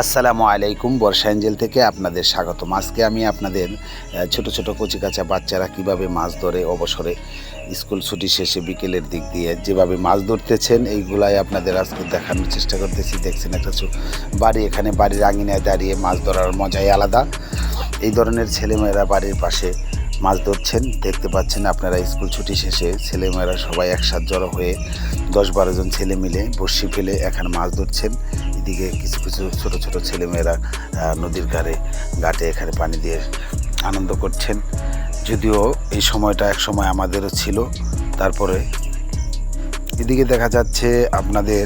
আসসালামু আলাইকুম। বর্ষা এঞ্জেল থেকে আপনাদের স্বাগতম। আজকে আমি আপনাদের ছোট ছোট কচিকাঁচা বাচ্চারা কিভাবে মাছ ধরে অবসরে স্কুল ছুটি শেষে বিকেলের দিক দিয়ে যেভাবে মাছ ধরতেছেন এইগুলাই আপনাদের আজকে দেখানোর চেষ্টা করতেছি। দেখছেন একটা বাড়ি, এখানে বাড়ির আঙিনায় দাঁড়িয়ে মাছ ধরার মজাই আলাদা। এই ধরনের ছেলেমেয়েরা বাড়ির পাশে মাছ ধরছেন, দেখতে পাচ্ছেন আপনারা। স্কুল ছুটি শেষে ছেলেমেয়েরা সবাই একসাথে জড়ো হয়ে 10-12 জন ছেলে মিলে বড়শি ফেলে এখানে মাছ ধরছেন। এদিকে কিছু কিছু ছোট ছোট ছেলেমেয়েরা নদীর ঘাটে এখানে পানি দিয়ে আনন্দ করছেন। যদিও এই সময়টা এক সময় আমাদেরও ছিল। তারপরে এদিকে দেখা যাচ্ছে আপনাদের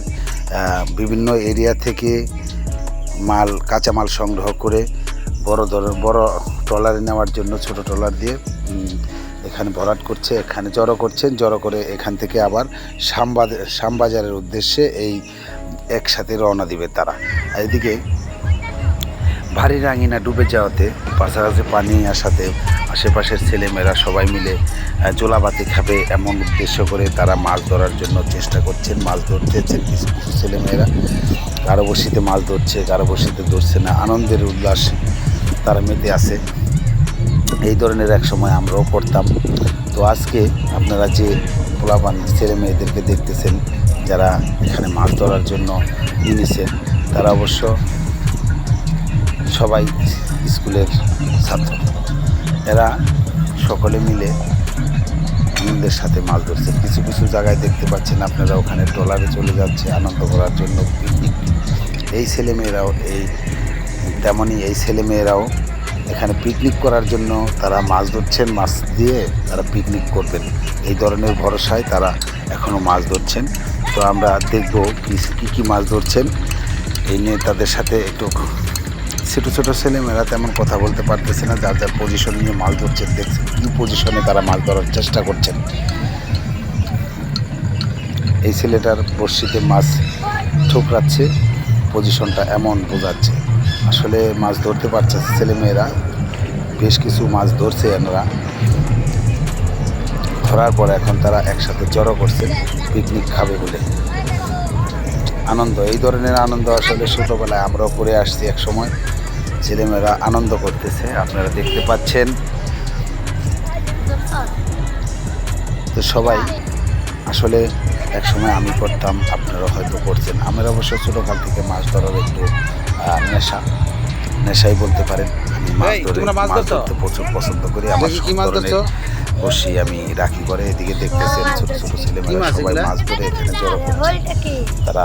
বিভিন্ন এরিয়া থেকে কাঁচামাল সংগ্রহ করে বড় ট্রলারে নেওয়ার জন্য ছোট ট্রলার দিয়ে এখানে ভরাট করছে, এখানে জড়ো করে এখান থেকে আবার শ্যামবাজারের উদ্দেশ্যে এই একসাথে রওনা দিবে তারা। আর এদিকে ভারী রাঙিনা ডুবে যাওয়াতে পাশাপাশি পানি আসাতে আশেপাশের ছেলেমেয়েরা সবাই মিলে জোলাবাতি খাবে এমন উদ্দেশ্য করে তারা মাছ ধরার জন্য চেষ্টা করছেন। মাছ ধরতেছেন কিছু কিছু ছেলেমেয়েরা, কারো বড়শিতে মাছ ধরছে, কারো বড়শিতে ধরছে না। আনন্দের উল্লাস তারা মেতে আছে। এই ধরনের এক সময় আমরাও করতাম। তো আজকে আপনারা যে পোলাপান ছেলে মেয়েদেরকে দেখতেছেন যারা এখানে মাছ ধরার জন্য নিয়েছেন, তারা অবশ্য সবাই স্কুলের ছাত্র। এরা সকলে মিলে আনন্দের সাথে মাছ ধরছেন। কিছু কিছু জায়গায় দেখতে পাচ্ছেন আপনারা ওখানে ট্রলারে চলে যাচ্ছে আনন্দ করার জন্য পিকনিক। এই ছেলেমেয়েরাও তেমনই এই ছেলেমেয়েরাও এখানে পিকনিক করার জন্য তারা মাছ ধরছেন। মাছ দিয়ে তারা পিকনিক করবেন এই ধরনের ভরসায় তারা এখনও মাছ ধরছেন। তো আমরা দেখব কী মাছ ধরছেন এই নিয়ে। তাদের সাথে একটু ছোটো ছোটো ছেলেমেয়েরা তেমন কথা বলতে পারতেছে না, যার যার পজিশন নিয়ে মাছ ধরছেন। দেখছেন কী পজিশনে তারা মাছ ধরার চেষ্টা করছেন। এই ছেলেটার বড়শিতে মাছ ঠোকরাচ্ছে, পজিশনটা এমন বোঝাচ্ছে। আসলে মাছ ধরতে পারছে ছেলেমেয়েরা, বেশ কিছু মাছ ধরছে এনারা। ধরার পর এখন তারা একসাথে জড়ো করছেন পিকনিক খাবে বলে। আনন্দ, এই ধরনের আনন্দ আসলে ছোটোবেলায় আমরাও করে আসছি এক সময়। ছেলেমেয়েরা আনন্দ করতেছে, আপনারা দেখতে পাচ্ছেন। তো সবাই আসলে এক সময় আমি করতাম, আপনারা হয়তো করছেন। আমার অবশ্য ছোটোকাল থেকে মাছ ধরার একটু নেশাই বলতে পারেন। আমি মাছ ধরতে প্রচুর পছন্দ করি। আমার বসি আমি রাখি করে। এদিকে দেখতেছেন ছোট ছোট ছেলেমেয়েরা সবাই মাছ ধরে এখানে জড়ো করছে। তারা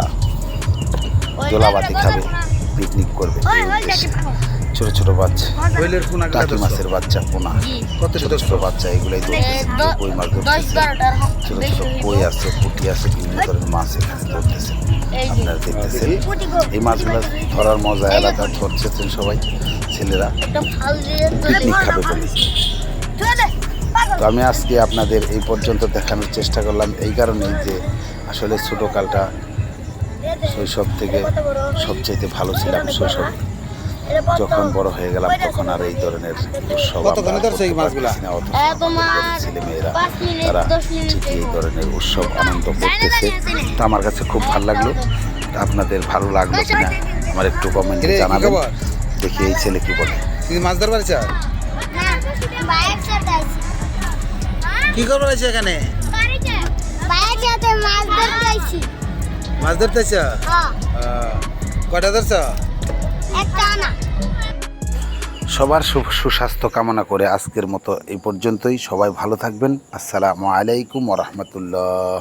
জোলাবাতি খাবে, পিকনিক করবে। ছোট ছোট বাচ্চা, টাকি মাছের বাচ্চা, পোনা, ছোট ছোট বাচ্চা এগুলাই ধরতেছে। কই মাছ ধরতেছে, ছোট ছোট কই আছে, পুঁটি আছে, বিভিন্ন ধরনের মাছ এখানে ধরতেছে। আপনারা দেখতেছেন এই মাছগুলো ধরার মজা আলাদা। ধরছেন সবাই ছেলেরা পিকনিক খাবে বলে। তো আমি আজকে আপনাদের এই পর্যন্ত দেখানোর চেষ্টা করলাম এই কারণেই যে আসলে ছোটোকালটা শৈশব থেকে সবচেয়ে ভালো ছিলাম। শৈশবে যখন বড় হয়ে গেলাম তখন আর এই ধরনের উৎসব ছেলেমেয়েরা তারা ঠিকই এই ধরনের উৎসব আনন্দ করতেছে। তো আমার কাছে খুব ভালো লাগলো। আপনাদের ভালো লাগলো কিনা আমার একটু কমেন্টে জানাবেন। দেখি এই ছেলে কি বলে। মাছ ধরবার কি করবো এখানে? মাছ ধরতেছ? কয়টা ধরছ? সবার সুস্বাস্থ্য কামনা করে আজকের মতো এই পর্যন্তই। সবাই ভালো থাকবেন। আসসালামু আলাইকুম ওয়া রাহমাতুল্লাহ।